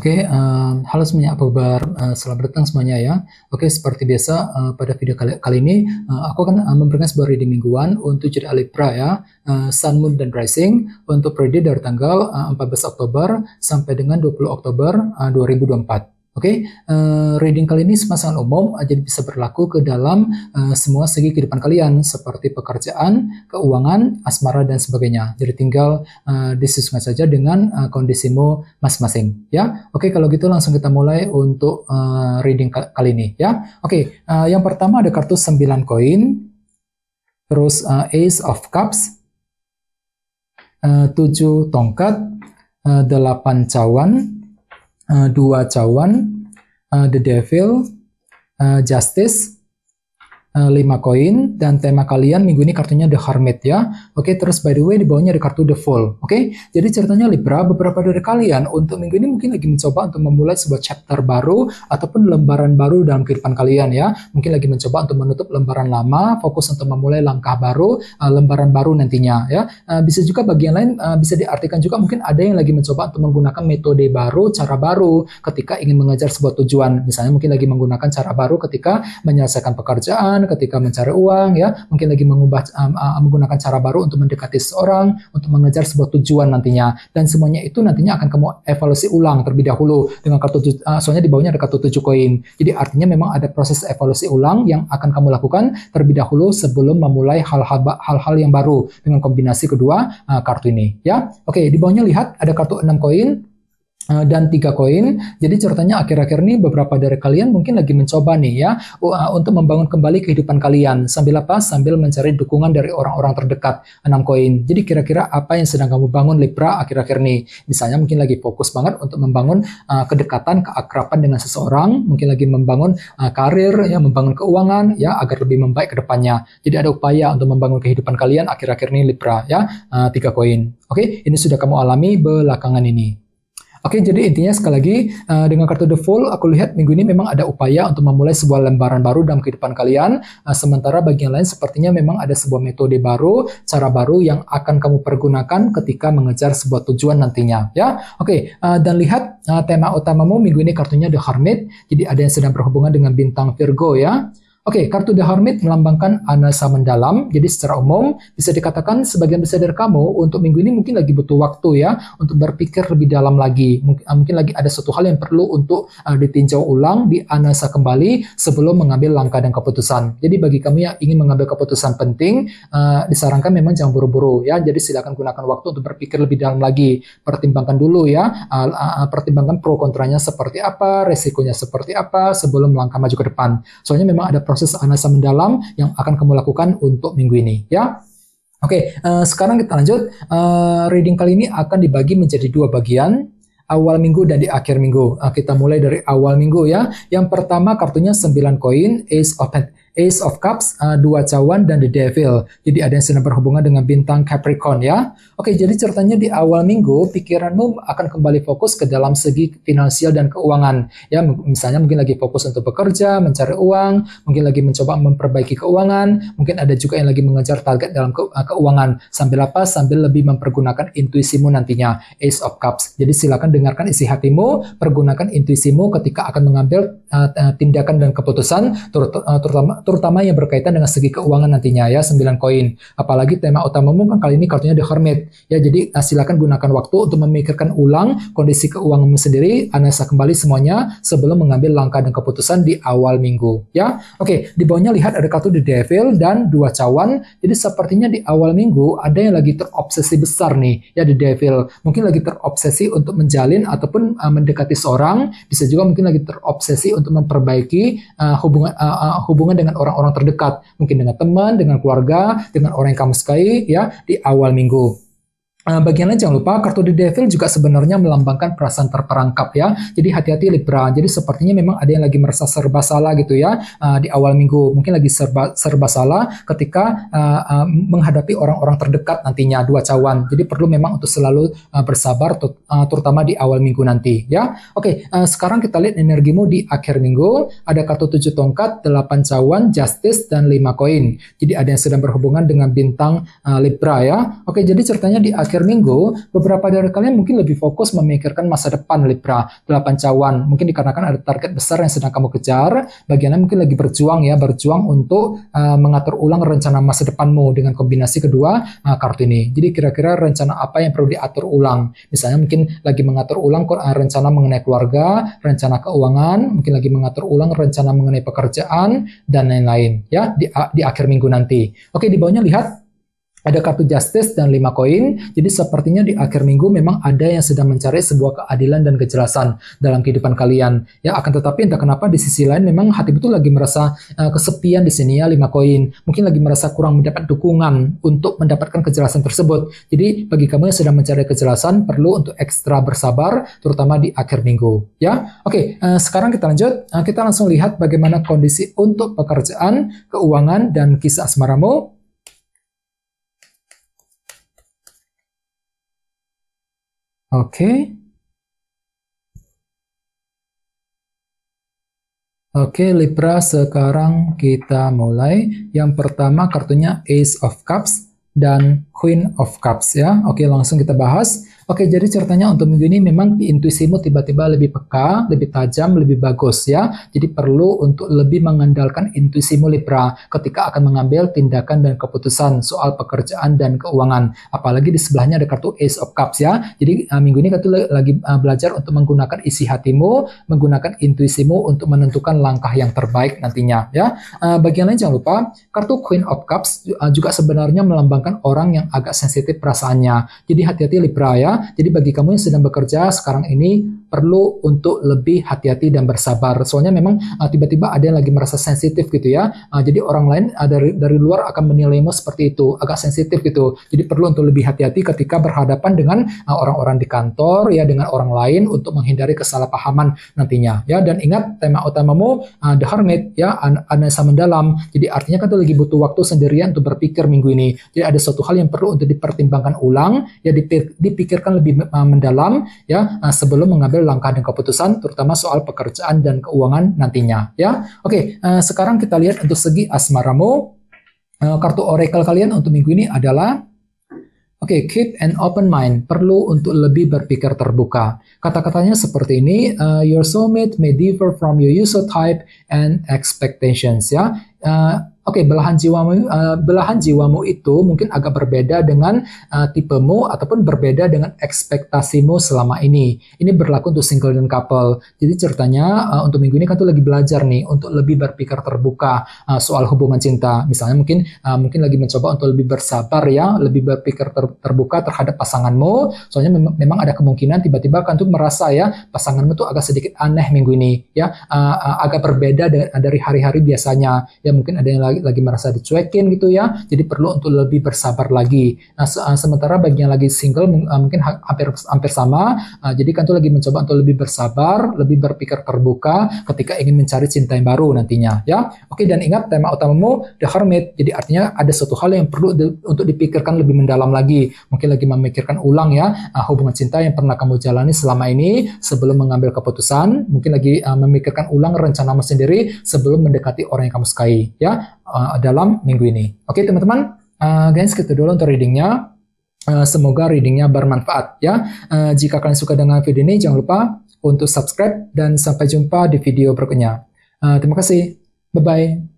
Halo semuanya, apa kabar? Selamat datang semuanya ya. Seperti biasa pada video kali ini aku akan memberikan sebuah reading mingguan untuk zodiak Libra ya, Sun, Moon, dan Rising untuk periode dari tanggal 14 Oktober sampai dengan 20 Oktober 2024. Reading kali ini sangat umum, jadi bisa berlaku ke dalam semua segi kehidupan kalian seperti pekerjaan, keuangan, asmara, dan sebagainya. Jadi tinggal disesuaikan saja dengan kondisimu masing-masing. Ya, kalau gitu langsung kita mulai untuk reading kali ini. Ya, yang pertama ada kartu 9 koin, terus Ace of Cups, 7 tongkat, 8 cawan, 2 cawan, The Devil, Justice, 5 koin, dan tema kalian minggu ini kartunya The Hermit ya. Terus by the way di bawahnya ada kartu The Fool. Jadi ceritanya Libra, beberapa dari kalian untuk minggu ini mungkin lagi mencoba untuk memulai sebuah chapter baru ataupun lembaran baru dalam kehidupan kalian ya. Mungkin lagi mencoba untuk menutup lembaran lama, fokus untuk memulai langkah baru, lembaran baru nantinya ya. Bisa juga bagian lain bisa diartikan juga mungkin ada yang lagi mencoba untuk menggunakan metode baru, cara baru ketika ingin mengejar sebuah tujuan. Misalnya mungkin lagi menggunakan cara baru ketika menyelesaikan pekerjaan, ketika mencari uang ya, mungkin lagi menggunakan cara baru untuk mendekati seseorang, untuk mengejar sebuah tujuan nantinya, dan semuanya itu nantinya akan kamu evaluasi ulang terlebih dahulu dengan kartu soalnya di bawahnya ada kartu 7 koin. Jadi artinya memang ada proses evaluasi ulang yang akan kamu lakukan terlebih dahulu sebelum memulai hal-hal yang baru dengan kombinasi kedua kartu ini ya. Di bawahnya lihat ada kartu 6 koin dan 3 koin. Jadi ceritanya akhir-akhir ini beberapa dari kalian mungkin lagi mencoba nih ya untuk membangun kembali kehidupan kalian. Sambil apa? Sambil mencari dukungan dari orang-orang terdekat. 6 koin. Jadi kira-kira apa yang sedang kamu bangun Libra akhir-akhir ini? Misalnya mungkin lagi fokus banget untuk membangun kedekatan, keakraban dengan seseorang, mungkin lagi membangun karir ya, membangun keuangan ya agar lebih membaik ke depannya. Jadi ada upaya untuk membangun kehidupan kalian akhir-akhir ini Libra ya. 3 koin. Ini sudah kamu alami belakangan ini. Jadi intinya sekali lagi dengan kartu The Fool aku lihat minggu ini memang ada upaya untuk memulai sebuah lembaran baru dalam kehidupan kalian. Sementara bagian lain sepertinya memang ada sebuah metode baru, cara baru yang akan kamu pergunakan ketika mengejar sebuah tujuan nantinya ya. Dan lihat tema utamamu minggu ini kartunya The Hermit. Jadi ada yang sedang berhubungan dengan bintang Virgo ya. Kartu The Hermit melambangkan analisa mendalam. Jadi secara umum bisa dikatakan sebagian besar dari kamu untuk minggu ini mungkin lagi butuh waktu ya untuk berpikir lebih dalam lagi. Mungkin lagi ada suatu hal yang perlu untuk ditinjau ulang, dianalisa kembali sebelum mengambil langkah dan keputusan. Jadi bagi kamu yang ingin mengambil keputusan penting, disarankan memang jangan buru-buru ya. Jadi silakan gunakan waktu untuk berpikir lebih dalam lagi. Pertimbangkan dulu ya, pertimbangkan pro kontranya seperti apa, resikonya seperti apa sebelum melangkah maju ke depan. Soalnya memang ada proses analisa mendalam yang akan kamu lakukan untuk minggu ini ya. Sekarang kita lanjut. Reading kali ini akan dibagi menjadi 2 bagian, awal minggu dan di akhir minggu. Kita mulai dari awal minggu ya. Yang pertama kartunya 9 koin, Ace of Cups, 2 cawan, dan The Devil. Jadi ada yang sedang berhubungan dengan bintang Capricorn ya. Jadi ceritanya di awal minggu pikiranmu akan kembali fokus ke dalam segi finansial dan keuangan ya. Misalnya mungkin lagi fokus untuk bekerja, mencari uang, mungkin lagi mencoba memperbaiki keuangan, mungkin ada juga yang lagi mengejar target dalam keuangan. Sambil apa? Sambil lebih mempergunakan intuisimu nantinya. Ace of Cups. Jadi silakan dengarkan isi hatimu, pergunakan intuisimu ketika akan mengambil tindakan dan keputusan terutama yang berkaitan dengan segi keuangan nantinya ya. 9 koin. Apalagi tema utamamu kan kali ini kartunya The Hermit ya. Jadi silakan gunakan waktu untuk memikirkan ulang kondisi keuanganmu sendiri, analisa kembali semuanya sebelum mengambil langkah dan keputusan di awal minggu ya. Di bawahnya lihat ada kartu The Devil dan 2 cawan. Jadi sepertinya di awal minggu ada yang lagi terobsesi besar nih ya, The Devil. Mungkin lagi terobsesi untuk menjalin ataupun mendekati seorang, bisa juga mungkin lagi terobsesi untuk memperbaiki hubungan dengan orang-orang terdekat, mungkin dengan teman, dengan keluarga, dengan orang yang kamu sukai ya di awal minggu. Bagian lain jangan lupa kartu The Devil juga sebenarnya melambangkan perasaan terperangkap ya. Jadi hati-hati Libra. Jadi sepertinya memang ada yang lagi merasa serba salah gitu ya di awal minggu. Mungkin lagi serba salah ketika menghadapi orang-orang terdekat nantinya, 2 cawan. Jadi perlu memang untuk selalu bersabar terutama di awal minggu nanti ya. Sekarang kita lihat energimu di akhir minggu. Ada kartu 7 tongkat, 8 cawan, Justice, dan 5 koin. Jadi ada yang sedang berhubungan dengan bintang Libra ya. Jadi ceritanya di akhir akhir minggu, beberapa dari kalian mungkin lebih fokus memikirkan masa depan Libra, 8 cawan. Mungkin dikarenakan ada target besar yang sedang kamu kejar, bagiannya mungkin lagi berjuang untuk mengatur ulang rencana masa depanmu dengan kombinasi kedua kartu ini. Jadi kira-kira rencana apa yang perlu diatur ulang? Misalnya mungkin lagi mengatur ulang rencana mengenai keluarga, rencana keuangan, mungkin lagi mengatur ulang rencana mengenai pekerjaan, dan lain-lain ya di akhir minggu nanti. Oke, di bawahnya lihat ada kartu Justice dan 5 koin. Jadi sepertinya di akhir minggu memang ada yang sedang mencari sebuah keadilan dan kejelasan dalam kehidupan kalian. Ya, akan tetapi entah kenapa di sisi lain memang hati betul lagi merasa kesepian di sini ya, 5 koin. Mungkin lagi merasa kurang mendapat dukungan untuk mendapatkan kejelasan tersebut. Jadi bagi kamu yang sedang mencari kejelasan perlu untuk ekstra bersabar terutama di akhir minggu ya. Oke, sekarang kita lanjut. Kita langsung lihat bagaimana kondisi untuk pekerjaan, keuangan, dan kisah asmaramu. Oke, Libra, sekarang kita mulai. Yang pertama kartunya Ace of Cups dan Queen of Cups ya. Oke, langsung kita bahas. Oke, jadi ceritanya untuk minggu ini memang intuisimu tiba-tiba lebih peka, lebih tajam, lebih bagus ya. Jadi perlu untuk lebih mengandalkan intuisimu Libra ketika akan mengambil tindakan dan keputusan soal pekerjaan dan keuangan. Apalagi di sebelahnya ada kartu Ace of Cups ya. Jadi minggu ini kita lagi belajar untuk menggunakan isi hatimu, menggunakan intuisimu untuk menentukan langkah yang terbaik nantinya ya. Bagian lain jangan lupa, kartu Queen of Cups juga sebenarnya melambangkan orang yang agak sensitif perasaannya. Jadi hati-hati Libra ya. Jadi bagi kamu yang sedang bekerja sekarang ini perlu untuk lebih hati-hati dan bersabar. Soalnya memang tiba-tiba ada yang lagi merasa sensitif gitu ya. Jadi orang lain dari luar akan menilaimu seperti itu, agak sensitif gitu. Jadi perlu untuk lebih hati-hati ketika berhadapan dengan orang-orang di kantor ya, dengan orang lain untuk menghindari kesalahpahaman nantinya ya. Dan ingat tema utamamu The Hermit ya, analisa mendalam. Jadi artinya kan tuh lagi butuh waktu sendirian untuk berpikir minggu ini. Jadi ada suatu hal yang perlu untuk dipertimbangkan ulang ya, dipikirkan lebih mendalam ya sebelum mengambil langkah dan keputusan terutama soal pekerjaan dan keuangan nantinya ya. Oke, sekarang kita lihat untuk segi asmaramu. Kartu oracle kalian untuk minggu ini adalah keep an open mind, perlu untuk lebih berpikir terbuka. Kata-katanya seperti ini, your soulmate may differ from your usual type and expectations ya. Belahan jiwamu itu mungkin agak berbeda dengan tipemu ataupun berbeda dengan ekspektasimu selama ini. Ini berlaku untuk single dan couple. Jadi ceritanya untuk minggu ini kan tuh lagi belajar nih untuk lebih berpikir terbuka soal hubungan cinta. Misalnya mungkin lagi mencoba untuk lebih bersabar ya, lebih berpikir terbuka terhadap pasanganmu. Soalnya memang ada kemungkinan tiba-tiba kan tuh merasa ya pasanganmu tuh agak sedikit aneh minggu ini ya, agak berbeda dari hari-hari biasanya. Ya mungkin ada yang lagi merasa dicuekin gitu ya, jadi perlu untuk lebih bersabar lagi. Nah, sementara bagi yang lagi single mungkin hampir sama, jadi kan tuh lagi mencoba untuk lebih bersabar, lebih berpikir terbuka ketika ingin mencari cinta yang baru nantinya ya. Oke, dan ingat tema utamamu The Hermit, jadi artinya ada suatu hal yang perlu untuk dipikirkan lebih mendalam lagi. Mungkin lagi memikirkan ulang ya hubungan cinta yang pernah kamu jalani selama ini sebelum mengambil keputusan, mungkin lagi memikirkan ulang rencanamu sendiri sebelum mendekati orang yang kamu sukai ya dalam minggu ini. Oke teman-teman, guys, gitu dulu untuk readingnya. Semoga readingnya bermanfaat ya. Jika kalian suka dengan video ini, jangan lupa untuk subscribe dan sampai jumpa di video berikutnya. Terima kasih. Bye-bye.